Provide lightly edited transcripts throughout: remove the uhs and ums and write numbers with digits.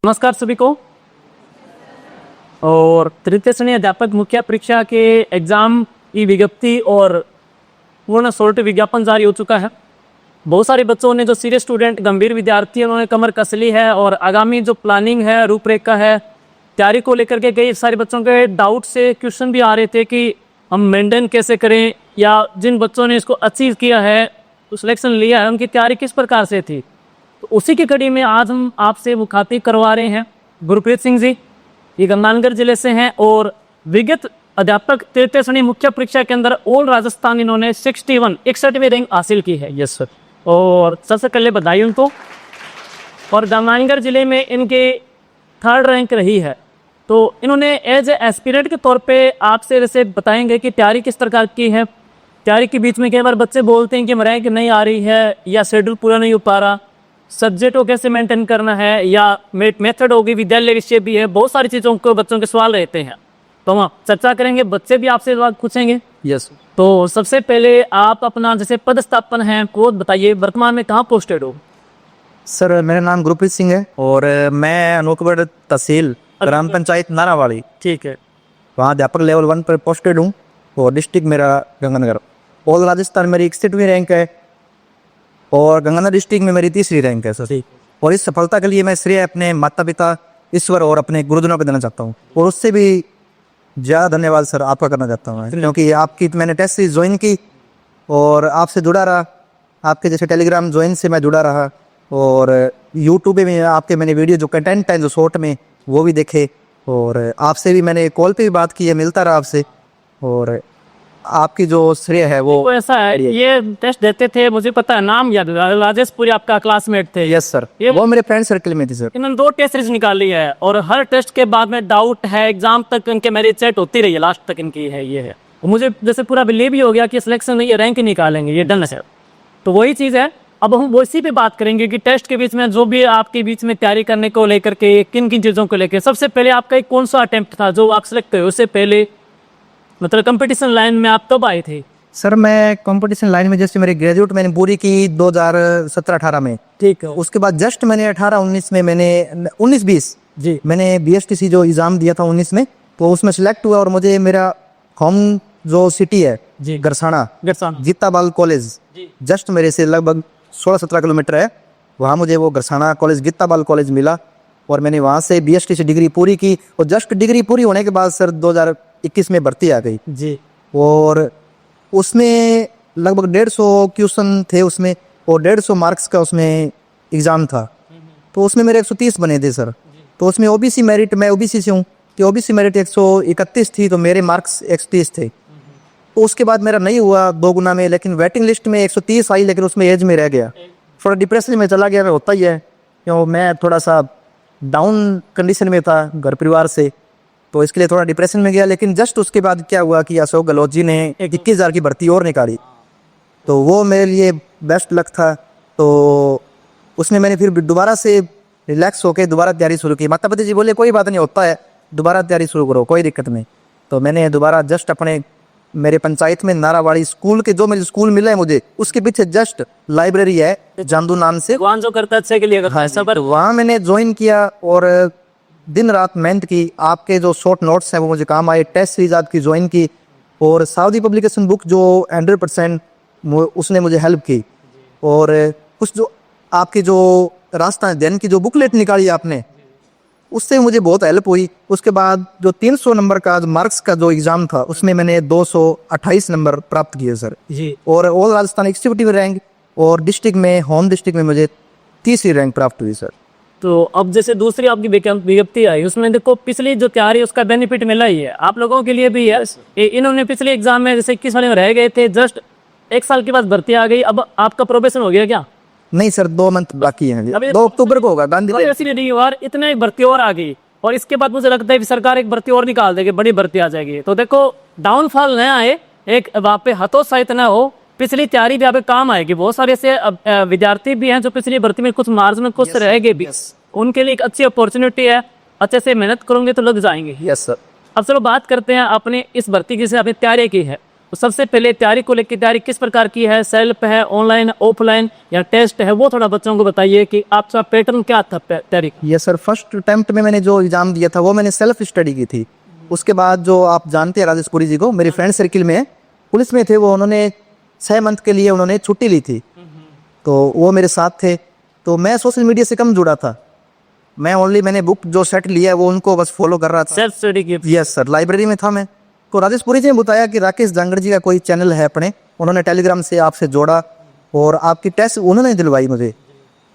नमस्कार सभी को। और तृतीय श्रेणी अध्यापक मुख्य परीक्षा के एग्ज़ाम की विज्ञप्ति और पूर्ण सॉर्ट विज्ञापन जारी हो चुका है। बहुत सारे बच्चों ने, जो सीरियस स्टूडेंट, गंभीर विद्यार्थी, उन्होंने कमर कस ली है और आगामी जो प्लानिंग है, रूपरेखा है, तैयारी को लेकर के कई सारे बच्चों के डाउट से क्वेश्चन भी आ रहे थे कि हम मेंटेन कैसे करें, या जिन बच्चों ने इसको अचीव किया है, तो सिलेक्शन लिया है, उनकी तैयारी किस प्रकार से थी। तो उसी की कड़ी में आज हम आपसे मुखातिब करवा रहे हैं गुरप्रीत सिंह जी। ये गंगानगर जिले से हैं और विगत अध्यापक तृतीय श्रेणी मुख्य परीक्षा के अंदर ऑल राजस्थान इन्होंने 61वीं रैंक हासिल की है। Yes sir. और सबसे पहले बधाई उनको। और गंगानगर जिले में इनके 3rd रैंक रही है। तो इन्होंने एज ए एस्पिरेंट के तौर पे आपसे जैसे बताएंगे कि तैयारी किस प्रकार की है। तैयारी के बीच में कई बार बच्चे बोलते हैं कि रैंक नहीं आ रही है या शेड्यूल पूरा नहीं हो पा रहा, सब्जेक्ट को कैसे मेंटेन करना है, या मेथड होगी, विद्यालय विषय भी है, बहुत सारी चीज़ों को बच्चों के सवाल रहते हैं। तो हम चर्चा करेंगे, बच्चे भी आपसे सवाल पूछेंगे। यस। तो सबसे पहले आप अपना जैसे पदस्थापन है कोड बताइए, वर्तमान में कहाँ पोस्टेड हो। सर मेरा नाम गुरप्रीत सिंह है और मैं अनूपगढ़ तहसील ग्राम पंचायत नारावाड़ी, ठीक है, वहाँ अध्यापक लेवल 1 पर पोस्टेड हूँ और डिस्ट्रिक्ट मेरा गंगानगर। ऑल राजस्थान मेरी 61वीं रैंक है और गंगानगर डिस्ट्रिक्ट में मेरी 3री रैंक है सर। और इस सफलता के लिए मैं श्रेय अपने माता पिता, ईश्वर और अपने गुरुजनों को देना चाहता हूँ, और उससे भी ज़्यादा धन्यवाद सर आपका करना चाहता हूँ मैं, क्योंकि आपकी मैंने टेस्ट सीरीज ज्वाइन की और आपसे जुड़ा रहा, आपके जैसे टेलीग्राम ज्वाइन से मैं जुड़ा रहा, और यूट्यूब में आपके मैंने वीडियो जो कंटेंट है जो शॉर्ट में वो भी देखे, और आपसे भी मैंने कॉल पे भी बात की है, मिलता रहा आपसे, और आपकी जो श्रेय है वो ऐसा है। ये टेस्ट देते थे, मुझे पता है, नाम याद है, राजेश पुरी आपका क्लासमेट थे। यस सर, वो मेरे फ्रेंड सर्कल में थी सर। इन्होंने 2 टेस्ट सीरीज निकाली है और हर टेस्ट के बाद में डाउट है, एग्जाम तक इनके मेरिट सेट होती रही है, लास्ट तक इनकी है ये है। मुझे जैसे पूरा बिलीव ही हो गया कि सिलेक्शन नहीं है, रैंक निकालेंगे, ये डन है। तो वही चीज़ है। अब हम वो इसी पे बात करेंगे कि टेस्ट के बीच में जो भी आपके बीच में तैयारी करने को लेकर के किन किन चीज़ों को लेकर। सबसे पहले आपका एक कौन सा अटेम्प्ट था जो आप सिलेक्ट हुए, उससे पहले मतलब कंपटीशन लाइन में आप कब आए थे। सर मैं कंपटीशन लाइन में जैसे मेरी ग्रेजुएट मैंने पूरी की 2017-18 में, ठीक है। उसके बाद जस्ट मैंने 18-19 में मैंने 19-20 जी मैंने BSTC जो एग्ज़ाम दिया था 19 में, तो उसमें सिलेक्ट हुआ और मुझे मेरा होम जो सिटी है जी गरसाना गीता बाल कॉलेज जस्ट मेरे से लगभग 16-17 किलोमीटर है, वहाँ मुझे वो गरसाना कॉलेज गीता बाल कॉलेज मिला और मैंने वहाँ से BSTC डिग्री पूरी की। और जस्ट डिग्री पूरी होने के बाद सर 2021 में भर्ती आ गई जी, और उसमें लगभग 150 क्वेश्चन थे उसमें, और 150 मार्क्स का उसमें एग्ज़ाम था। तो उसमें मेरे 130 बने थे सर। तो उसमें OBC मेरिट, मैं OBC से हूँ, कि OBC मेरिट 131 थी, तो मेरे मार्क्स 130 थे। तो उसके बाद मेरा नहीं हुआ 2 गुना में, लेकिन वेटिंग लिस्ट में 130 आई, लेकिन उसमें एज में रह गया, थोड़ा डिप्रेशन में चला गया। होता ही है, क्यों मैं थोड़ा सा डाउन कंडीशन में था घर परिवार से, तो इसके लिए थोड़ा डिप्रेशन में गया। लेकिन जस्ट उसके बाद क्या हुआ कि अशोक गहलोत जी ने 21,000 की भर्ती और निकाली, तो वो मेरे लिए बेस्ट लक था। तो उसमें मैंने फिर दोबारा से रिलैक्स होकर दोबारा तैयारी शुरू की। माता पिता जी बोले कोई बात नहीं, होता है, दोबारा तैयारी शुरू करो, कोई दिक्कत नहीं। तो मैंने दोबारा जस्ट अपने मेरे पंचायत में नारावाड़ी स्कूल के जो मुझे स्कूल मिला है, मुझे उसके पीछे जस्ट लाइब्रेरी है जांदू नाम से, भगवान जो करता अच्छे के लिए करता है। तो वहाँ मैंने ज्वाइन किया और दिन रात मेहनत की। आपके जो शॉर्ट नोट्स हैं वो मुझे काम आए, टेस्ट सीरीज आपकी ज्वाइन की, और साउदी पब्लिकेशन बुक जो 100% उसने मुझे हेल्प की। और कुछ जो आपकी जो रास्ता अध्ययन की जो बुकलेट निकाली आपने, उससे मुझे बहुत हेल्प हुई। उसके बाद जो 300 नंबर का मार्क्स का जो एग्ज़ाम था, उसमें मैंने 228 नंबर प्राप्त किए सर जी। और ऑल राजस्थान 61वीं रैंक, और डिस्ट्रिक्ट में होम डिस्ट्रिक्ट में मुझे 3री रैंक प्राप्त हुई सर। तो अब जैसे दूसरी आपकी विज्ञप्ति आई, उसमें देखो पिछली जो तैयारी उसका बेनिफिट मिला ही है, आप लोगों के लिए भी है। इन्होंने पिछले एग्जाम में जैसे 21 वाले में रह गए थे, जस्ट 1 साल के बाद भर्ती आ गई। अब आपका प्रोबेशन हो गया क्या। नहीं सर, 2 मंथ बाकी हैं, 2 अक्टूबर को होगा गांधी। नहीं हुआ, इतने भर्ती और आ गई, और इसके बाद मुझे लगता है सरकार एक भर्ती और निकाल देगी, बड़ी भर्ती आ जाएगी। तो देखो डाउनफॉल न आए, एक वहाँ पे हतोत्साहित न हो, पिछली तैयारी भी आप काम आएगी। बहुत सारे ऐसे विद्यार्थी भी हैं जो पिछली भर्ती में कुछ मार्जिन में कुछ रह गए भी, उनके लिए एक अच्छी अपॉर्चुनिटी है, अच्छे से मेहनत करोगे तो लग जाएंगे। Yes sir. अब चलो बात करते हैं अपने इस भर्ती की से आपने तैयारी की है, तो सबसे पहले तैयारी को लेकर तैयारी किस प्रकार की है, सेल्फ है, ऑनलाइन, ऑफलाइन या टेस्ट है, वो थोड़ा बच्चों को बताइए कि आपका पैटर्न क्या था तैयारी का। ये सर फर्स्ट अटेम्प्ट में मैंने जो एग्ज़ाम दिया था वो मैंने सेल्फ स्टडी की थी। उसके बाद जो आप जानते हैं राजेश पुरी जी को, मेरे फ्रेंड सर्किल में पुलिस में थे वो, उन्होंने 6 मंथ के लिए उन्होंने छुट्टी ली थी, तो वो मेरे साथ थे। तो मैं सोशल मीडिया से कम जुड़ा था, मैंने बुक जो सेट लिया है वो उनको बस फॉलो कर रहा था। सेल्फ स्टडी की। यस सर, लाइब्रेरी में था मैं। तो राजेश पुरी जी ने बताया कि राकेश जांगड़ जी का कोई चैनल है अपने, उन्होंने टेलीग्राम से आपसे जोड़ा और आपकी टेस्ट उन्होंने दिलवाई मुझे।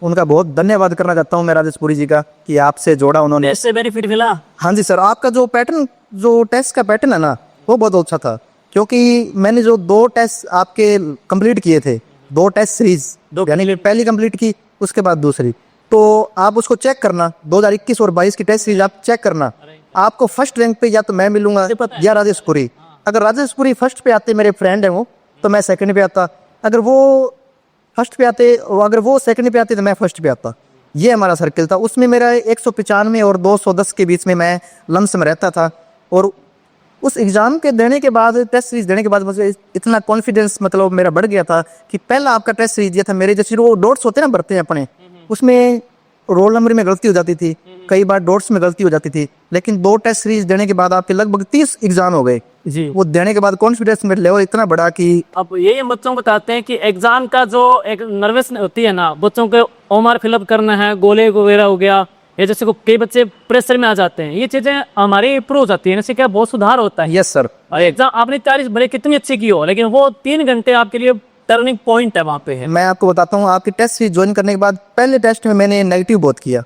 उनका बहुत धन्यवाद करना चाहता हूँ मैं राजेश पुरी जी का कि आपसे जोड़ा उन्होंने। इससे बेनिफिट मिला। हाँ जी सर, आपका जो पैटर्न, जो टेस्ट का पैटर्न है ना, वो बहुत अच्छा था, क्योंकि मैंने जो 2 टेस्ट आपके कंप्लीट किए थे, 2 टेस्ट सीरीज, यानी कि पहली कंप्लीट की उसके बाद दूसरी, तो आप उसको चेक करना, 2021 और 22 की टेस्ट सीरीज आप चेक करना, आपको फर्स्ट रैंक पे या तो मैं मिलूंगा या राजेश पुरी। अगर राजेश पुरी फर्स्ट पे आते, मेरे फ्रेंड है वो, तो मैं सेकंड पे आता। अगर वो फर्स्ट पे आते, अगर वो सेकंड पे आते तो मैं फर्स्ट पे आता। ये हमारा सर्किल था। उसमें मेरा 195 और 210 के बीच में मैं लम्स में रहता था। और उस एग्ज़ाम के देने के बाद, टेस्ट सीरीज देने के बाद मुझे इतना कॉन्फिडेंस मतलब मेरा बढ़ गया था कि पहला आपका टेस्ट सीरीज ये था। मेरे जैसे वो डॉट्स होते हैं ना, भरते हैं अपने, उसमें रोल नंबर में गलती हो जाती थी, कई बार डॉट्स में गलती हो जाती थी, लेकिन 2 टेस्ट सीरीज देने के बाद आपके लगभग 30 एग्जाम हो गए जी। वो देने के बाद कॉन्फिडेंस मेरे लेवल इतना बढ़ा कि अब यही बच्चों को बताते हैं कि एग्जाम का जो एक नर्वस होती है ना, बच्चों को ओमआर फिलअप करना है, गोले वगैरह हो गया, या जैसे को कई बच्चे प्रेशर में आ जाते हैं, ये चीजें हमारी इंप्रूव हो जाती है, इससे क्या बहुत सुधार होता है। Yes sir. और एग्जाम आपने तैयारी भले कितनी अच्छी की हो, लेकिन वो 3 घंटे आपके लिए टर्निंग पॉइंट है, वहाँ पे है। मैं आपको बताता हूँ, आपकी टेस्ट सीरीज ज्वाइन करने के बाद पहले टेस्ट में मैंने नेगेटिव बहुत किया,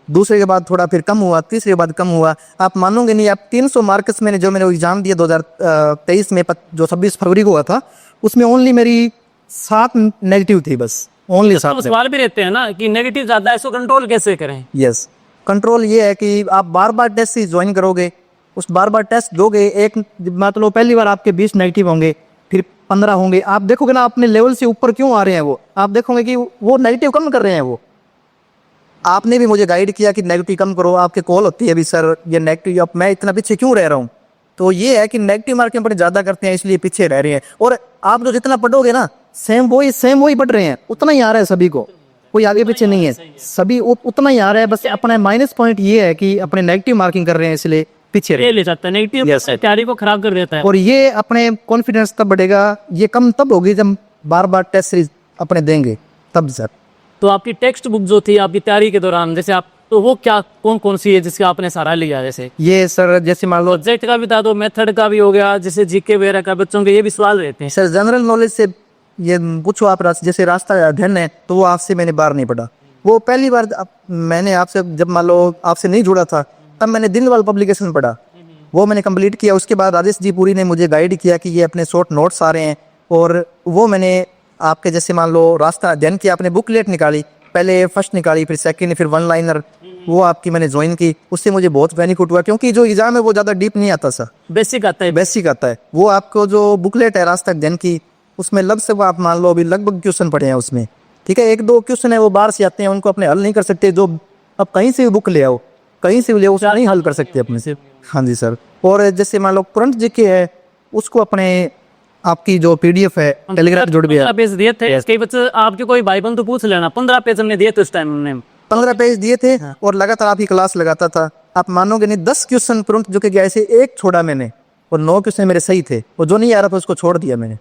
दूसरे के बाद थोड़ा फिर कम हुआ, तीसरे के बाद कम हुआ। आप मानोगे नहीं, आप 300 मार्क्स मैंने जो मैंने एग्जाम दिया 2023 में, जो 26 फरवरी को हुआ था, उसमें ओनली मेरी 7 नेगेटिव थी, बस ओनली 7। सवाल भी रहते हैं ना कि नेगेटिव ज्यादा है, इसको कंट्रोल कैसे करें। यस, कंट्रोल ये है कि आप बार बार टेस्ट सीरीज ज्वाइन करोगे, उस बार बार टेस्ट दोगे। एक मतलब पहली बार आपके 20 नेगेटिव होंगे, फिर 15 होंगे, आप देखोगे ना अपने लेवल से ऊपर क्यों आ रहे हैं वो, आप देखोगे कि वो नेगेटिव कम कर रहे हैं। वो आपने भी मुझे गाइड किया कि नेगेटिव कम करो, आपके कॉल होती है अभी सर ये नेगेटिव, अब मैं इतना पीछे क्यों रह रहा हूँ। तो ये है कि नेगेटिव मार्किंग पर ज़्यादा करते हैं, इसलिए पीछे रह रहे हैं। और आप जो जितना पढ़ोगे ना, सेम वही पढ़ रहे हैं, उतना ही आ रहा है सभी को, कोई आगे पीछे नहीं है, सभी उतना ही आ रहा है। बस अपना माइनस पॉइंट ये है कि अपने नेगेटिव मार्किंग कर रहे हैं, इसलिए पीछे ये ले जाता है नेगेटिव, तैयारी को खराब कर देता है। और ये अपने कॉन्फिडेंस तब बढ़ेगा, ये कम तब होगी जब बार बार टेस्ट सीरीज अपने देंगे, तब सर। तो आपकी टेक्स्ट बुक जो थी आपकी तैयारी के दौरान, जैसे आप, तो वो क्या कौन कौन सी है जिसका आपने सहारा लिया। जैसे ये सर, जैसे मान लो सब्जेक्ट का भी बता दो, मेथड का भी हो गया, जैसे जीके वगैरह का, बच्चों के ये भी सवाल रहते हैं। सर जनरल नॉलेज से ये पूछो आप, जैसे रास्ता अध्ययन है तो वो आपसे मैंने बार नहीं पढ़ा। वो पहली बार मैंने आपसे, जब मान लो आपसे नहीं जुड़ा था, तब मैंने दिनवाल पब्लिकेशन पढ़ा, वो मैंने कंप्लीट किया। उसके बाद राजेश जी पुरी ने मुझे गाइड किया कि ये अपने शॉर्ट नोट्स आ रहे हैं, और वो मैंने आपके जैसे मान लो रास्ता अध्ययन किया, आपने बुकलेट निकाली, पहले फर्स्ट निकाली, फिर सेकंड, फिर 1 लाइनर, वो आपकी मैंने ज्वाइन की। उससे मुझे बहुत बेनिफिट हुआ, क्योंकि जो एग्जाम है वो ज़्यादा डीप नहीं आता सर, बेसिक आता है। बेसिक आता है। वो आपको जो बुकलेट है रास्ता अध्ययन की, उसमें लगभग आप मान लो अभी लगभग क्वेश्चन पढ़े हैं उसमें, ठीक है। 1-2 क्वेश्चन है वो बाहर से आते हैं, उनको अपने हल नहीं कर सकते, जो अब कहीं से भी बुक ले आओ, कहीं से भी ले आओ, उसका नहीं हल कर सकते अपने से। हाँ जी सर। और जैसे मान लो करंट जीके है, उसको अपने आपकी जो पीडीएफ है टेलीग्राम जुड़ गया, 15 पेज दिए थे। कई बच्चे आपके कोई भाई बंधु पूछ लेना, 15 पेज हमने दिए थे उस टाइम हमने, 15 पेज दिए थे। और लगातार आपकी क्लास लगाता था, आप मानोगे नहीं, 10 क्वेश्चन करंट जो कि गया ऐसे एक छोड़ा मैंने, और 9 क्वेश्चन मेरे सही थे, और जो नहीं आ रहा था उसको छोड़ दिया मैंने।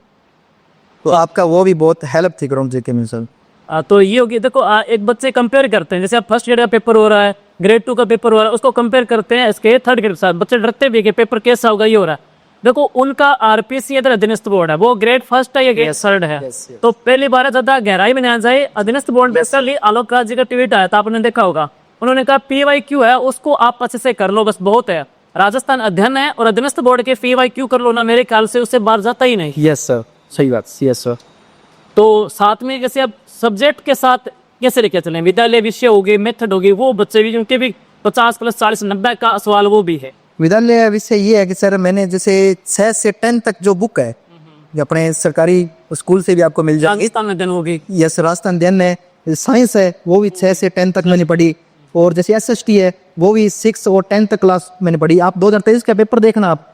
तो आपका वो भी बहुत हेल्प थी करंट जीके में सर। तो ये होगी। देखो एक बच्चे कंपेयर करते हैं, जैसे अब फर्स्ट ईयर का पेपर हो रहा है, ग्रेड 2 का पेपर हो रहा है, उसको कंपेयर करते हैं इसके थर्ड ग्रेड के साथ। बच्चे डरते भी कि पेपर कैसा होगा, ये हो रहा है। देखो उनका आरपीसी इधर अधीनस्थ बोर्ड है, वो ग्रेड फर्स्ट है या ग्रेड थर्ड है। तो पहली बार ज्यादा गहराई में ना जाए, अधीनस्थ बोर्ड बेसिकली आलोक राज जी का ट्वीट आया था, आपने देखा होगा, उन्होंने कहा PYQ है उसको आप अच्छे से कर लो, बस बहुत है। राजस्थान अध्ययन है और अधीनस्थ बोर्ड के PYQ कर लो ना, मेरे ख्याल से उससे बाहर जाता ही नहीं। यस सर, सही बात। Yes sir. तो साथ में जैसे अब सब्जेक्ट के साथ कैसे लेके चलें, विद्यालय विषय होगी, मेथड होगी, वो बच्चे भी उनके भी 50 + 40 90 का सवाल वो भी है। विद्यालय विषय ये है कि सर मैंने जैसे 6 से 10 तक जो बुक है, जो अपने सरकारी स्कूल से भी आपको मिल जाएगी, राजस्थान अध्ययन होगी। यस, राजस्थान अध्ययन है, साइंस है, वो भी 6 से 10 तक मैंने पढ़ी। और जैसे SST है, वो भी 6 और 10 तक क्लास मैंने पढ़ी। आप 2023 का पेपर देखना, आप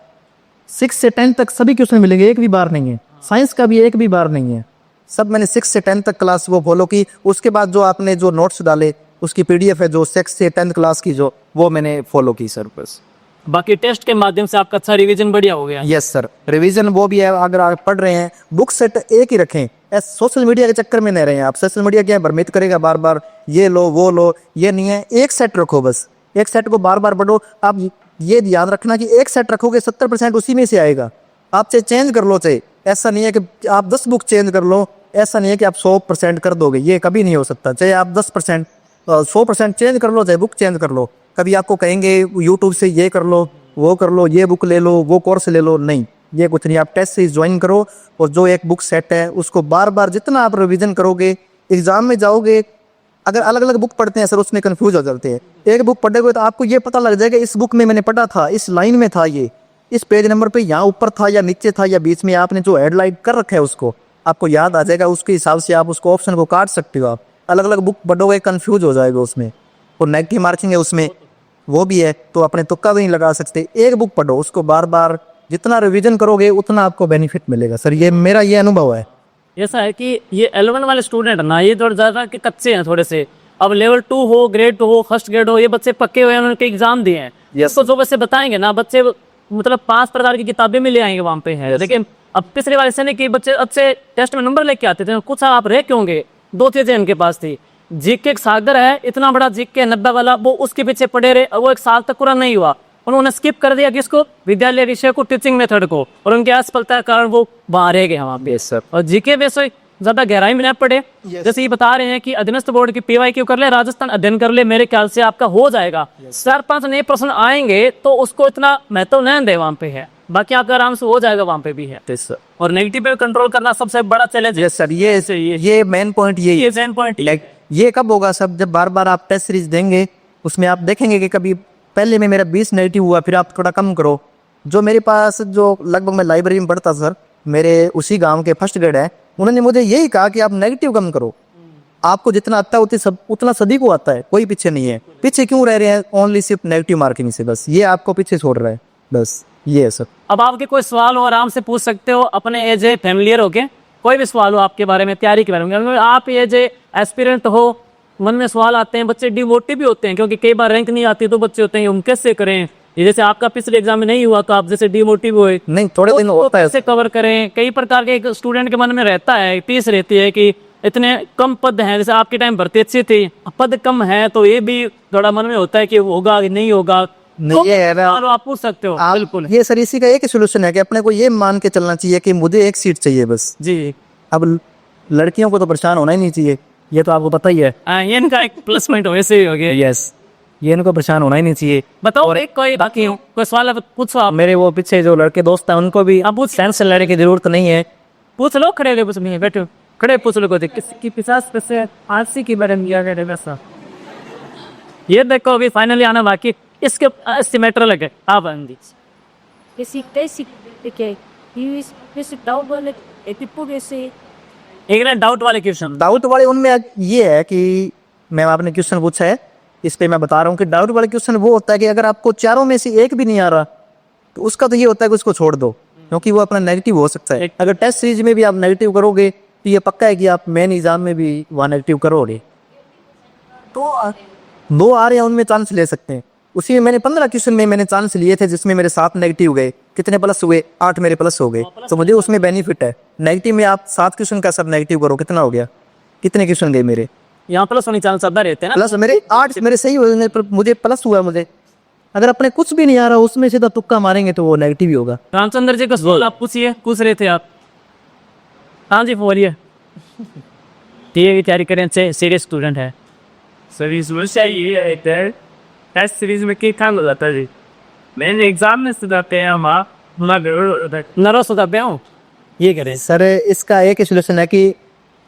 6 से 10 तक सभी क्वेश्चन मिलेंगे, एक भी बार नहीं है। साइंस का भी एक भी बार नहीं है। सब मैंने 6 से 10 तक क्लास वो फॉलो की। उसके बाद जो आपने जो नोट्स डाले उसकी PDF है जो 6 से 10 क्लास की, जो वो मैंने फॉलो की सर बस। बाकी टेस्ट के माध्यम से आपका अच्छा रिवीजन बढ़िया हो गया। यस सर, रिवीजन वो भी है। अगर आप पढ़ रहे हैं बुक सेट एक ही रखें, सोशल मीडिया के चक्कर में नहीं रहे हैं आप। सोशल मीडिया क्या है, भ्रमित करेगा बार बार, ये लो वो लो, ये नहीं है। एक सेट रखो बस, एक सेट को बार बार पढ़ो। आप ये ध्यान रखना कि एक सेट रखोगे 70% उसी में से आएगा। आप चाहे चेंज कर लो, चाहे ऐसा नहीं है कि आप 10 बुक चेंज कर लो, ऐसा नहीं है कि आप 100% कर दोगे, ये कभी नहीं हो सकता। चाहे आप 10% 100% चेंज कर लो, चाहे बुक चेंज कर लो। कभी आपको कहेंगे यूट्यूब से ये कर लो, वो कर लो, ये बुक ले लो, वो कोर्स ले लो, नहीं, ये कुछ नहीं। आप टेस्ट सीरीज ज्वाइन करो और जो एक बुक सेट है उसको बार बार जितना आप रिवीजन करोगे, एग्जाम में जाओगे। अगर अलग अलग बुक पढ़ते हैं सर, उसमें कंफ्यूज हो जाते हैं। एक बुक पढ़ोगे तो आपको ये पता लग जाएगा इस बुक में मैंने पढ़ा था, इस लाइन में था, ये इस पेज नंबर पे यहाँ ऊपर था या नीचे था या बीच में आपने जो हेडलाइन कर रखा है उसको आपको याद आ जाएगा। उसके हिसाब से आप उसको ऑप्शन को काट सकते हो। आप अलग अलग बुक पढ़ोगे कंफ्यूज हो जाएगा उसमें, और नेगेटिव मार्किंग है उसमें, वो भी है, तो अपने तुक्का भी नहीं लगा सकते। एक बुक पढ़ो, उसको बार बार जितना रिवीजन करोगे उतना आपको बेनिफिट मिलेगा सर। ये मेरा ये अनुभव है। ऐसा है कि ये L1 वाले स्टूडेंट ना, ये थोड़ा ज़्यादा कि कच्चे हैं थोड़े से। अब लेवल 2 हो, ग्रेड 2 हो, फर्स्ट ग्रेड हो, ये बच्चे पक्के हुए हैं, उन्होंने एग्जाम दिए हैं। Yes. तो जो बच्चे बताएंगे ना, बच्चे मतलब 5 प्रकार की किताबें में ले आएंगे वहाँ पे है। लेकिन अब पिछले वाले से नहीं कि बच्चे अच्छे टेस्ट में नंबर लेके आते थे, कुछ आप रह क्यों गए। 2 चीजें इनके पास थी। जीके एक सागर है, इतना बड़ा जीके 90 वाला, वो उसके पीछे पड़े रहे, वो 1 साल तक पूरा नहीं हुआ। उन्होंने स्किप कर दिया किसको, विद्यालय विषय को, टीचिंग मेथड को, और उनके असफलता के कारण वो वहां रह गए वहाँ पे। सर, और जीके वैसे ज्यादा गहराई में न पड़े। जैसे ये बता रहे हैं कि अधीनस्थ बोर्ड की PYQ कर ले, राजस्थान अध्ययन कर ले, मेरे ख्याल से आपका हो जाएगा। 4-5 नए प्रश्न आएंगे तो उसको इतना महत्व नहीं दे, वहाँ पे है। बाकी आपका आराम से हो जाएगा, वहाँ पे भी है। और नेगेटिव पे कंट्रोल करना सबसे बड़ा चैलेंज है। यस सर, ये मेन पॉइंट यही है। मेन पॉइंट ये कब होगा सब, जब बार बार आप टेस्ट सीरीज देंगे, उसमें आप देखेंगे कि कभी पहले में मेरा 20 नेगेटिव हुआ, फिर आप थोड़ा कम करो। जो मेरे पास जो लगभग मैं लाइब्रेरी में पढ़ता सर, मेरे उसी गांव के फर्स्ट ग्रेड है, उन्होंने मुझे यही कहा कि आप नेगेटिव कम करो। आपको जितना आता है उतना सभी को आता है, कोई पीछे नहीं है। पीछे क्यों रह रहे हैं, ओनली सिर्फ नेगेटिव मार्किंग से, बस ये आपको पीछे छोड़ रहा है, बस ये है सर। अब आपके कोई सवाल हो आराम से पूछ सकते हो, अपने एज ए फैमिलियर होके कोई भी सवाल हो आपके बारे में, तैयारी के बारे में। आप एज ए एस्पिरेंट हो, मन में सवाल आते हैं, बच्चे डिमोटिव भी होते हैं क्योंकि कई बार रैंक नहीं आती, तो बच्चे होते हैं हम कैसे करें। ये जैसे आपका पिछले एग्जाम में नहीं हुआ तो आप जैसे डिमोटिव हुए, नहीं थोड़े दिन होता है, कैसे कवर करें। कई प्रकार के एक स्टूडेंट के मन में रहता है, तीस रहती है कि इतने कम पद हैं। जैसे आपके टाइम भर्ती अच्छी थी, पद कम है, तो ये भी थोड़ा मन में होता है कि होगा कि नहीं होगा। नहीं ये है ना, आप पूछ सकते हो। बिल्कुल, ये सर इसी का एक ही सोल्यूशन है कि अपने को ये मान के चलना चाहिए कि मुझे एक सीट चाहिए बस जी। अब लड़कियों को तो परेशान होना ही नहीं चाहिए, ये तो आपको पता ही है। ये इनका एक प्लस पॉइंट वैसे ही हो गया। यस, ये इनको परेशान होना ही नहीं चाहिए। बताओ और एक कोई बाकी हो, कोई सवाल पूछो आप। मेरे वो पीछे जो लड़के दोस्त हैं उनको भी अब सेंस से लड़ने की जरूरत नहीं है, पूछ लो, खड़े हो, नहीं बैठो, खड़े पूछ लो। किसकी 50 पैसे आरसी की बारे में दिया गया वैसा। ये देखो अभी फाइनली आना बाकी, इसके एस्टिमेटर लगे। आप आंदी एक ना डाउट वाले क्वेश्चन, डाउट वाले उनमें ये है कि मैम आपने क्वेश्चन पूछा है, इस पे मैं बता रहा हूँ कि डाउट वाले क्वेश्चन वो होता है कि अगर आपको चारों में से एक भी नहीं आ रहा तो उसका तो ये होता है कि उसको छोड़ दो, क्योंकि वो अपना नेगेटिव हो सकता है। अगर टेस्ट सीरीज में भी आप नेगेटिव करोगे तो ये पक्का है कि आप मेन एग्जाम में भी वहाँ नेगेटिव करोगे। तो 2 आ रहे हैं, उनमें चांस ले सकते हैं। उसी में मैंने 15 क्वेश्चन में मैंने चांस लिए थे जिसमें मेरे 7 नेगेटिव गए। कितने प्लस हुए, 8 मेरे प्लस हो गए, तो मुझे उसमें बेनिफिट है। नेगेटिव में आप 7 क्वेश्चन का सब नेगेटिव करो, कितना हो गया, कितने क्वेश्चन गए मेरे, यहाँ प्लस होने चांस ज्यादा रहते हैं ना। प्लस मेरे 8 मेरे सही हुए, पर मुझे प्लस हुआ। मुझे अगर अपने कुछ भी नहीं आ रहा उसमें सीधा तुक्का मारेंगे तो वो नेगेटिव ही होगा। रामचंद्र जी का सवाल आप पूछिए, पूछ रहे थे आप। हाँ जी बोलिए। टीए की तैयारी करें, अच्छे सीरियस स्टूडेंट है। सर इसमें ये है टेस्ट सीरीज में क्या काम हो जाता है जी, मैंने एग्जाम में सुधारते हैं हम नर्वस होता पे हूँ, ये करें। सर इसका एक ही सोल्यूशन है कि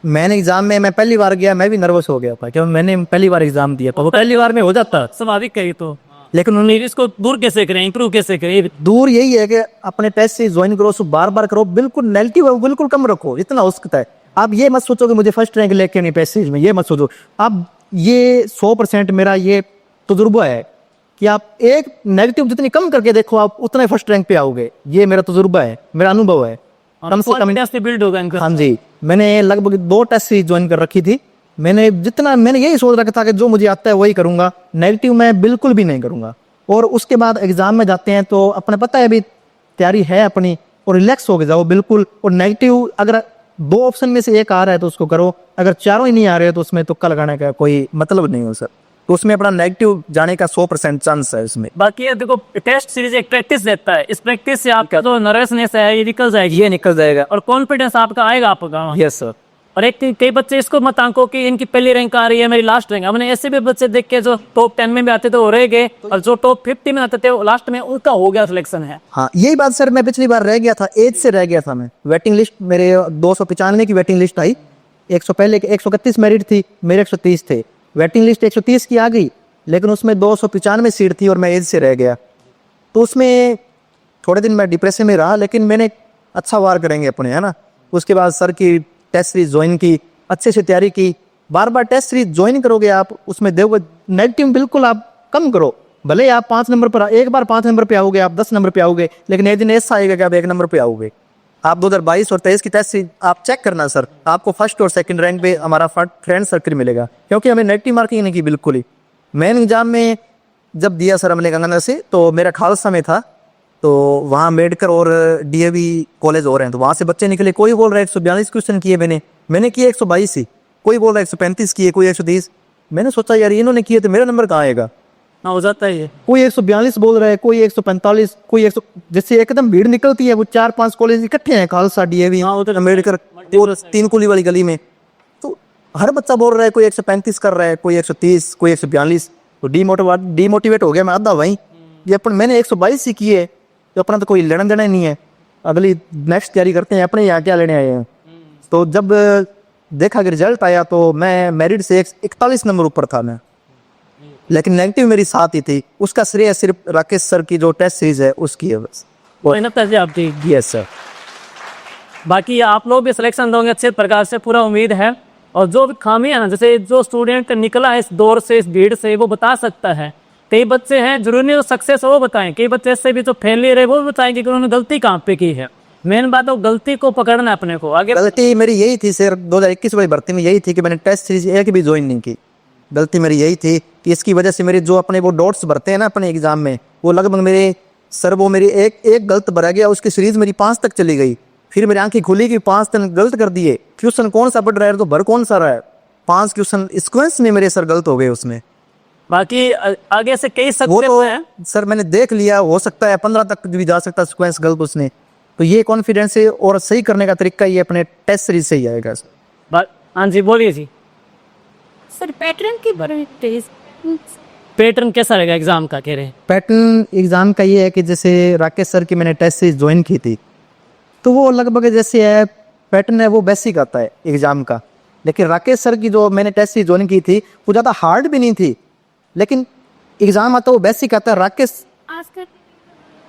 मैंने एग्जाम में मैं पहली बार गया, मैं भी नर्वस हो गया था क्योंकि मैंने पहली बार एग्जाम दिया, वो पहली बार में हो जाता स्वाभाविक है तो, लेकिन उन्होंने इसको दूर कैसे करें, इंप्रूव कैसे करें। दूर यही है कि अपने टेस्ट से ज्वाइन करो, उसको बार बार करो, बिल्कुल नेगेटिव बिल्कुल कम रखो जितना हो सकता है। आप ये मत सोचो कि मुझे फर्स्ट रैंक लेके नहीं पैसेज में, ये मत सोचो आप। ये 100% मेरा ये तजुर्बा है कि आप एक नेगेटिव जितनी कम करके देखो आप उतने फर्स्ट रैंक पे आओगे। ये मेरा तजुर्बा है, मेरा अनुभव है। कम से कम कॉन्फिडेंस से बिल्ड होगा इनका। हाँ जी, मैंने लगभग 2 टेस्ट सीरीज ज्वाइन कर रखी थी। मैंने यही सोच रखा था कि जो मुझे आता है वही करूंगा, नेगेटिव मैं बिल्कुल भी नहीं करूंगा। और उसके बाद एग्जाम में जाते हैं तो अपने पता है अभी तैयारी है अपनी, और रिलैक्स होके जाओ बिल्कुल। और नेगेटिव अगर 2 ऑप्शन में से एक आ रहा है तो उसको करो, अगर चारों ही नहीं आ रहे तो उसमें तुक्का लगाने का कोई मतलब नहीं हो सर। तो उसमें अपना नेगेटिव जाने का 100% चांस है उसमें। बाकी ये देखो टेस्ट सीरीज एक प्रैक्टिस देता है, इस प्रैक्टिस से आपका जो नर्वसनेस है ये निकल जाएगी, ये निकल जाएगा। और कॉन्फिडेंस आपका आएगा आपका। Yes sir. और एक कई बच्चे इसको मत आंको कि इनकी पहली रैंक आ रही है मेरी लास्ट रैंक। हमने ऐसे भी बच्चे देख के जो टॉप 10 में भी आते थे वो रह गए, और जो टॉप 50 में आते थे वो लास्ट में उनका हो गया सिलेक्शन है। हाँ यही बात सर, मैं पिछली बार रह गया था, एज से रह गया था मैं। वेटिंग लिस्ट मेरे 295 की वेटिंग लिस्ट आई, 131 मेरिट थी, मेरे 130 थे। वेटिंग लिस्ट 130 की आ गई, लेकिन उसमें 295 सीट थी और मैं एज से रह गया। तो उसमें थोड़े दिन मैं डिप्रेशन में रहा, लेकिन मैंने अच्छा वार करेंगे अपने, है ना। उसके बाद सर की टेस्ट सीरीज ज्वाइन की, अच्छे से तैयारी की। बार बार टेस्ट सीरीज ज्वाइन करोगे आप, उसमें देखोगे नेगेटिव बिल्कुल आप कम करो। भले आप 5 नंबर पर, एक बार 5 नंबर पे आओगे, आप 10 नंबर पे आओगे, लेकिन एक दिन ऐसा आएगा कि आप 1 नंबर पे आओगे। आप 2022 और 23 की टेस्ट सीरीज आप चेक करना सर, आपको फर्स्ट और सेकंड रैंक पे हमारा फ्रेंड सर्कल मिलेगा, क्योंकि हमें नेगेटिव मार्किंग नहीं की बिल्कुल ही। मेन एग्जाम में जब दिया सर हमने गंगानगर से, तो मेरा खालसा में था, तो वहाँ अम्बेडकर और डीएवी कॉलेज हो रहे हैं, तो वहाँ से बच्चे निकले। कोई बोल रहा है 142 क्वेश्चन किए मैंने किए 122 ही, कोई बोल रहा है 135 किए, कोई 130। मैंने सोचा यार इन्होंने किए तो मेरा नंबर कहाँ आएगा। हाँ हो जाता है ये। कोई 142 बोल रहा है, कोई 145, कोई 100। जैसे एकदम भीड़ निकलती है, वो 4-5 कॉलेज इकट्ठे हैं, खालसा, डीएवी, अम्बेडकर और 3 कुली वाली गली में। तो हर बच्चा बोल रहा है, कोई 135 कर रहा है, कोई 130, कोई 142। तो डीमोटिवेट हो गया मैं आधा वहीं। ये अपन मैंने 122 ही किए, तो अपना तो कोई लेना देना ही नहीं है, अगली नेक्स्ट तैयारी करते हैं, अपने यहाँ क्या लेने आए हैं। तो जब देखा कि रिजल्ट आया तो मैं मेरिट से 41 नंबर ऊपर था मैं, लेकिन नेगेटिव मेरी 7 ही थी। उसका श्रेय सिर्फ राकेश सर की जो टेस्ट सीरीज है उसकी है बस। मेहनत है आपकी। Yes sir. बाकी आप लोग भी सिलेक्शन दोगे अच्छे प्रकार से, पूरा उम्मीद है। और जो भी खामी है ना, जैसे जो स्टूडेंट निकला है इस दौर से, इस भीड़ से, वो बता सकता है। कई बच्चे हैं जरूरी नहीं सक्सेस हो वो बताएं, कई बच्चे ऐसे भी जो फेलियर है वो भी बताएंगे कि उन्होंने गलती कहाँ पे की है। मेन बात है गलती को पकड़ना है अपने को आगे। गलती मेरी यही थी सर, 2021 वाली भर्ती में यही थी कि मैंने टेस्ट सीरीज एक भी ज्वाइन नहीं की। गलती मेरी यही थी कि इसकी वजह से मेरे जो अपने वो डॉट्स भरते हैं ना अपने एग्जाम में, वो लगभग मेरे सर वो मेरी एक गलत भरा गया, उसकी सीरीज मेरी 5 तक चली गई। फिर मेरी आंखें खुली कि 5 तक गलत कर दिए, क्वेश्चन कौन सा पढ़ रहा है तो भर कौन सा रहा है, 5 क्वेश्चन सीक्वेंस में मेरे सर गलत हो गए उसमें। बाकी आगे से कई वो सक्सेस तो हैं। सर मैंने देख लिया, हो सकता है 15 तक भी जा सकता सीक्वेंस गलत उसने। तो ये कॉन्फिडेंस है और सही करने का तरीका ये अपने टेस्ट सीरीज से ही आएगा सर। हाँ जी बोलिए जी। सर पैटर्न के बारे में प्लीज। पैटर्न कैसा रहेगा एग्जाम का, कह रहे हैं? पैटर्न एग्जाम का ये है कि जैसे राकेश सर की मैंने टेस्ट सीरीज ज्वाइन की थी, तो वो लगभग जैसे है पैटर्न है वो बेसिक आता है एग्जाम का। लेकिन राकेश सर की जो मैंने टेस्ट सीरीज ज्वाइन की थी वो ज़्यादा हार्ड भी नहीं थी, लेकिन एग्जाम आता वो बेसिक आता है। राकेश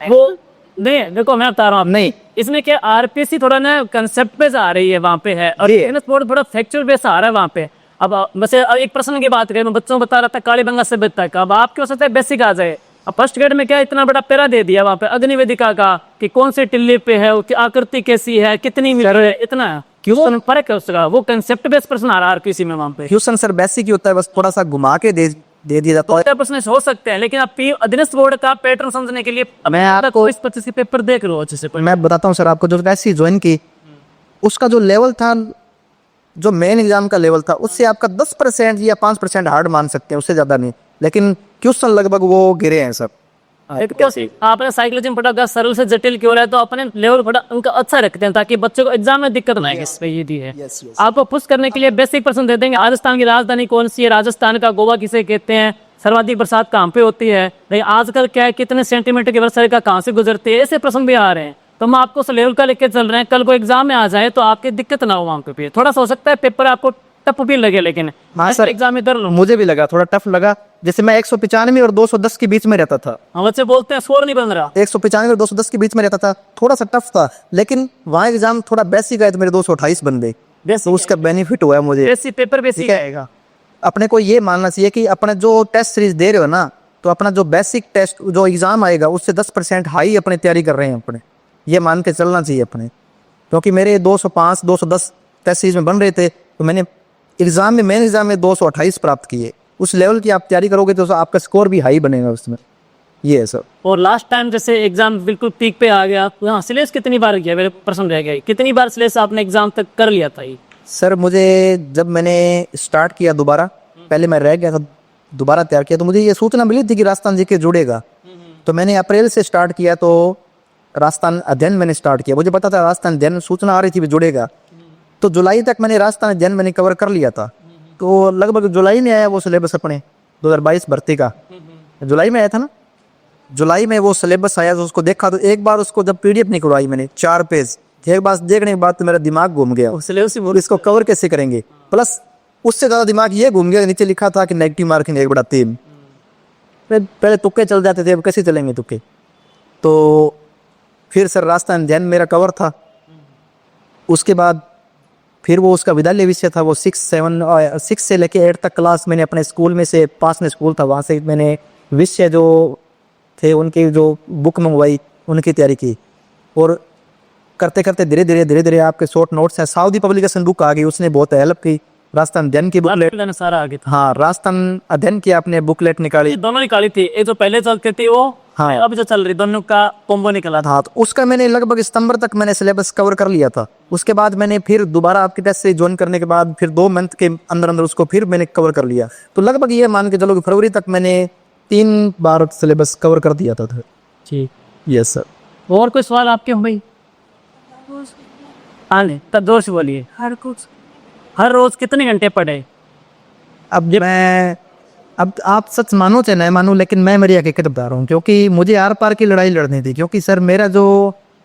वो नहीं, देखो मैं बता रहा हूँ नहीं, इसमें क्या आरपीसी थोड़ा ना कंसेप्ट पे आ रही है वहाँ पे है, और स्पोर्ट थोड़ा फैक्चुअल बेस आ रहा है वहाँ पे। अब वैसे एक प्रश्न की बात करें, मैं बच्चों को बता रहा था कालीबंगा सभ्यता का, अब आपके हो सकता है बेसिक आ जाए। अब फर्स्ट ग्रेड में क्या इतना बड़ा पैरा दे दिया वहाँ पे अग्निवेदिका का कि कौन से टिल्ले पे है, उसकी आकृति कैसी है, कितनी मीटर है, इतना क्यों फर्क है उसका। वो कंसेप्ट बेस्ड प्रश्न आ रहा है आरपीसी में वहाँ पे। क्वेश्चन सर बेसिक ही होता है, बस थोड़ा सा घुमा के दे दिया जाता है। प्रश्न हो सकते हैं, लेकिन आप अधीनस्थ बोर्ड का पैटर्न समझने के लिए मैं आपको 25 पेपर देख लो अच्छे से। मैं बताता हूँ सर आपको, जो टेस्ट सीरीज ज्वाइन की उसका जो लेवल था, जो मेन एग्जाम का लेवल था, उससे आपका 10% या 5% हार्ड मान सकते हैं, उससे ज़्यादा नहीं। लेकिन क्वेश्चन लगभग वो गिरे हैं सब। आपने साइकोलॉजी पढ़ा का सरल से जटिल क्यों रहा है, तो अपने लेवल थोड़ा उनका अच्छा रखते हैं ताकि बच्चों को एग्जाम में दिक्कत ना आए। इस पे ये दी है आपको पुश करने के लिए बेसिक प्रश्न दे देंगे। राजस्थान की राजधानी कौन सी है, राजस्थान का गोवा किसे कहते हैं, सर्वाधिक बरसात कहाँ पे होती है, लेकिन आजकल क्या है कितने सेंटीमीटर की वर्षा रेखा कहाँ से गुजरती है, ऐसे प्रश्न भी आ रहे हैं। तो हम आपको उस लेवल का लेके चल रहे हैं, कल को एग्जाम में आ जाए तो आपकी दिक्कत ना हो। वहाँ पे थोड़ा सा हो सकता है पेपर आपको टफ भी लगे, लेकिन हाँ सर एग्जाम इधर मुझे भी लगा थोड़ा टफ लगा। जैसे मैं 195 और 210 के बीच में रहता था। हम बच्चे बोलते हैं स्कोर नहीं बन रहा, 195 और 210 के बीच में रहता था, थोड़ा सा टफ था। लेकिन वहाँ एग्जाम थोड़ा बेसिक आया तो मेरे 228 बन गए, तो उसका बेनिफिट हुआ मुझे। बेसिक पेपर बेसिक आएगा। अपने को ये मानना चाहिए कि अपने जो टेस्ट सीरीज दे रहे हो ना, तो अपना जो बेसिक टेस्ट जो एग्ज़ाम आएगा उससे 10% हाई अपने तैयारी कर रहे हैं अपने, ये मान के चलना चाहिए अपने। क्योंकि मेरे 205 210 टेस्ट सीरीज में बन रहे थे, तो मैंने एग्ज़ाम में मेन एग्ज़ाम में 228 प्राप्त किए। उस लेवल की आप तैयारी करोगे तो आपका स्कोर भी हाई बनेगा उसमें, ये है सर। और लास्ट टाइम जैसे एग्जाम बिल्कुल पीक पे आ गया, तो हाँ सिलेबस कितनी बार किया, मेरे प्रश्न रह गया, कितनी बार सिलेबस आपने एग्जाम तक कर लिया था ये? सर मुझे जब मैंने स्टार्ट किया दोबारा, पहले मैं रह गया था, दोबारा तैयार किया तो मुझे ये सूचना मिली थी कि राजस्थान जीके जुड़ेगा, तो मैंने अप्रैल से स्टार्ट किया। तो राजस्थान अध्ययन मैंने स्टार्ट किया, मुझे पता था राजस्थान अध्ययन सूचना आ रही थी भी जुड़ेगा, तो जुलाई तक मैंने राजस्थान अध्ययन मैंने कवर कर लिया था। तो लगभग जुलाई में आया वो सिलेबस अपने 2022 भर्ती का, जुलाई में आया था ना, जुलाई में वो सिलेबस आया। तो उसको देखा, तो एक बार उसको जब PDF निकलवाई मैंने 4 पेज, एक बार देखने के बाद तो मेरा दिमाग घूम गया, सिलेबस और इसको कवर कैसे करेंगे। प्लस उससे ज़्यादा दिमाग ये घूम गया, नीचे लिखा था कि नेगेटिव मार्किंग 1/3। पहले तुक्के चल जाते थे, अब कैसे चलेंगे तुक्के। तो फिर सर राजस्थान अध्ययन मेरा कवर था। उसके बाद फिर वो उसका विद्यालय विषय था, वो 6 से लेके 8 तक क्लास मैंने अपने स्कूल में से, पास में स्कूल था, वहाँ से मैंने विषय जो थे उनकी जो बुक मंगवाई, उनकी तैयारी की। और करते करते धीरे धीरे आपके शॉर्ट नोट्स हैं, साउदी पब्लिकेशन बुक आ गई, उसने बहुत हेल्प की। राजस्थान अध्ययन की बुकलेट सारा आगे था। हाँ, राजस्थान अध्ययन की आपने बुकलेट निकाली, दोनों निकाली थी, एक जो पहले चलती थी वो, हाँ, अभी जो चल रही, दोनों का कॉम्बो निकला था। हाँ, तो उसका मैंने लगभग सितंबर तक मैंने सिलेबस कवर कर लिया था। उसके बाद मैंने फिर दोबारा आपके टेस्ट से ज्वाइन करने के बाद फिर 2 मंथ के अंदर अंदर उसको फिर मैंने कवर कर लिया। तो लगभग ये मान के चलो कि फरवरी तक मैंने 3 बार सिलेबस कवर कर दिया था। ठीक, यस सर। और कोई सवाल आपके हो भाई? हाँ नहीं, तब दोस्त बोलिए। हर रोज कितने घंटे पढ़े? अब आप सच मानो चाहे नहीं मानो, लेकिन मैं मेरी हकीकत बता रहा हूँ, क्योंकि मुझे आर पार की लड़ाई लड़नी थी। क्योंकि सर मेरा जो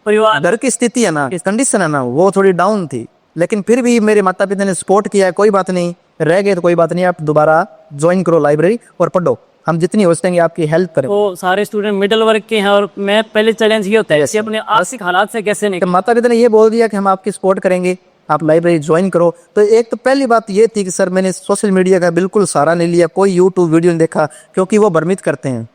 परिवार घर की स्थिति है ना, कंडीशन है ना, वो थोड़ी डाउन थी, लेकिन फिर भी मेरे माता पिता ने सपोर्ट किया। कोई बात नहीं, रह गए तो कोई बात नहीं, आप दोबारा ज्वाइन करो लाइब्रेरी और पढ़ो, हम जितनी हो सकेंगे आपकी हेल्प करें। तो सारे स्टूडेंट मिडिल वर्ग के हैं, और मैं पहले चैलेंज ये होता है कि अपने आर्थिक हालात से कैसे तो निकल। माता पिता ने ये बोल दिया कि हम आपकी सपोर्ट करेंगे, आप लाइब्रेरी ज्वाइन करो। तो एक तो पहली बात ये थी कि सर मैंने सोशल मीडिया का बिल्कुल सहारा नहीं लिया, कोई यूट्यूब वीडियो नहीं देखा, क्योंकि वो भ्रमित करते हैं।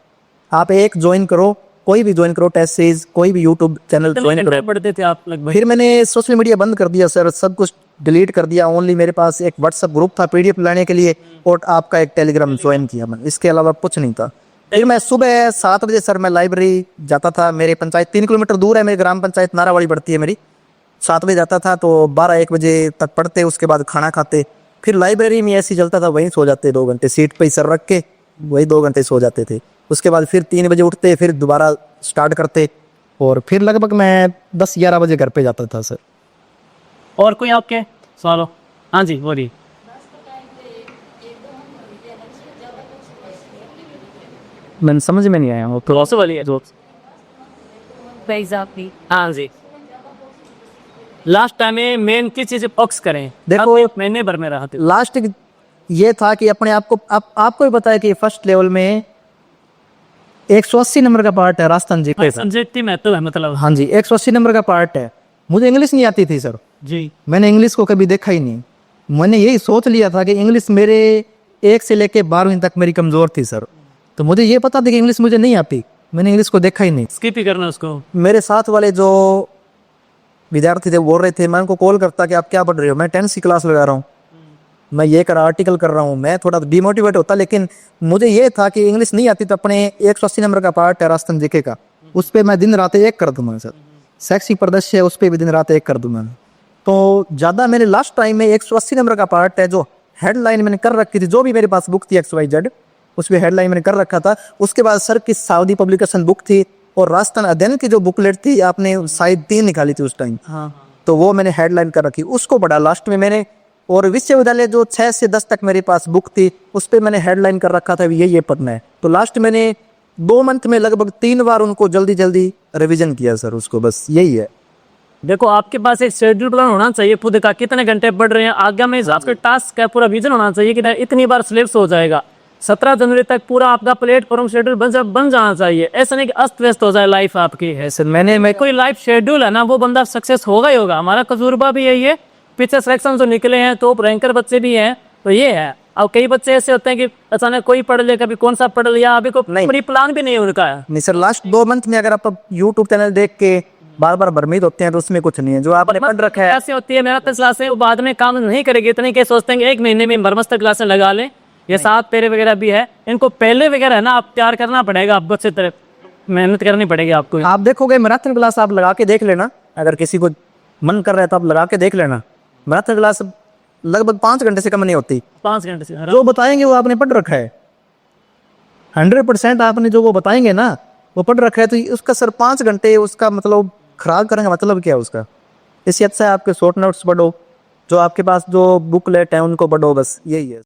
आप एक ज्वाइन करो, कोई भी ज्वाइन करो, टेस्ट सीरीज कोई भी यूट्यूब चैनल ज्वाइन करो। पढ़ते थे आप लगभग? फिर मैंने सोशल मीडिया बंद कर दिया सर, सब कुछ डिलीट कर दिया। ओनली मेरे पास एक व्हाट्सएप ग्रुप था PDF लाने के लिए, और आपका एक टेलीग्राम ज्वाइन किया मैंने, इसके अलावा कुछ नहीं था। फिर मैं सुबह 7 बजे सर मैं लाइब्रेरी जाता था, मेरे पंचायत 3 किलोमीटर दूर है, मेरी ग्राम पंचायत नारावाड़ी पड़ती है मेरी। 7 बजे जाता था, तो 12-1 बजे तक पढ़ते, उसके बाद खाना खाते, फिर लाइब्रेरी में ऐसे ही चलता था, वहीं सो जाते 2 घंटे, सीट पे ही सर रख के वही 2 घंटे सो जाते थे। उसके बाद फिर 3 बजे उठते, फिर दोबारा स्टार्ट करते, और फिर लगभग मैं 10-11 बजे घर पे जाता था सर। और कोई आपके सवाल हो? हाँ जी बोलिए। मैंने समझ में नहीं आया वो तो से बोलिए जो। एग्जाम हाँ जी, लास्ट टाइम में मेन किस चीज पक्ष करें? देखो, अब 1 महीने भर में रहा था। लास्ट ये था कि अपने आप को, आपको भी पता है कि फर्स्ट लेवल में 180 नंबर का पार्ट है राजस्थान जी पे सर। सब्जेक्ट में तो है मतलब। हाँ जी, 180 नंबर का पार्ट है। मुझे इंग्लिश नहीं आती थी सर, जी, मैंने इंग्लिश को कभी देखा ही नहीं। मैंने यही सोच लिया था कि इंग्लिश मेरे 1 से लेके 12वीं तक मेरी कमज़ोर थी सर। तो मुझे ये पता था कि इंग्लिश मुझे नहीं आती, मैंने इंग्लिश को देखा ही नहीं। स्किप ही करना उसको। मेरे साथ वाले जो विद्यार्थी थे बोल रहे थे, मैं उनको कॉल करता कि आप क्या पढ़ रहे हो, मैं 10th की क्लास लगा रहा हूँ, मैं ये आर्टिकल कर रहा हूँ, मैं थोड़ा डिमोटिवेट होता। लेकिन मुझे ये था कि इंग्लिश नहीं आती, तो अपने 180 नंबर का पार्ट है राजस्थान जीके का, उस पर मैं दिन रात एक कर दूंगा सर। शैक्षिक परिदृश्य उस पर भी दिन रात एक कर दूंगा। तो ज़्यादा मेरे लास्ट टाइम में 180 नंबर का पार्ट है, जो हेडलाइन मैंने कर रखी थी, जो भी मेरे पास बुक थी XYZ, उस पर हेडलाइन मैंने कर रखा था। उसके बाद सर की साउदी पब्लिकेशन बुक थी, और राजस्थान अध्ययन की जो बुकलेट थी आपने शायद 3 निकाली थी उस टाइम, हाँ, तो वो मैंने हेडलाइन कर रखी, उसको पढ़ा लास्ट में मैंने। और विश्वविद्यालय जो 6 से 10 तक मेरे पास बुक थी, उस पर मैंने हेडलाइन कर रखा था ये पढ़ना है। तो लास्ट मैंने 2 मंथ में लगभग 3 बार उनको जल्दी जल्दी रिवीजन किया सर उसको, बस यही है। देखो आपके पास एक शेड्यूल प्लान होना चाहिए खुद का, कितने घंटे पढ़ रहे हैं, आगे में आपका टास्क का पूरा विजन होना चाहिए कि इतनी बार सिलेबस हो जाएगा। 17 जनवरी तक पूरा आपका प्लेटफॉर्म शेड्यूल बन जाना चाहिए। ऐसा नहीं कि अस्त व्यस्त हो जाए लाइफ आपकी है सर मैं कोई लाइफ शेड्यूल है ना, वो बंदा सक्सेस होगा ही होगा। हमारा तजुर्बा भी यही है, पिछले सिलेक्शन जो निकले हैं, तो रैंकर बच्चे भी हैं, तो ये है अब कई बच्चे ऐसे होते हैं कि अचानक कोई पढ़ लिया, कभी कौन सा पढ़ लिया, अभी को नहीं। प्री प्लान भी नहीं है उनका। नहीं सर, लास्ट 2 मंथ में अगर आप यूट्यूब चैनल देख के बार बार भ्रमित होते हैं तो उसमें कुछ नहीं है। जो आपने पढ़ रखा है, ऐसे होती है मेहनत क्लासें, वो बाद में काम नहीं करेगी, इतने के सोचते हैं कि 1 महीने में मरमस्त क्लासें लगा लें। ये 7 पेरे वगैरह भी है, इनको पहले वगैरह है ना आप तैयार करना पड़ेगा, आपको अच्छी तरह मेहनत करनी पड़ेगी आपको। आप देखोगे मैराथन क्लास आप लगा के देख लेना, अगर किसी को मन कर रहा है तो आप लगा के देख लेना। मैराथन क्लास लगभग 5 घंटे से कम नहीं होती। 5 घंटे से जो बताएंगे वो आपने पढ़ रखा है, 100% आपने जो वो बताएंगे ना वो पढ़ रखा है, तो उसका सर 5 घंटे उसका मतलब खराब करने का मतलब क्या है उसका। इससे अच्छा है आपके शॉर्ट नोट्स पढ़ो, जो आपके पास जो बुकलेट है उनको पढ़ो, बस यही है।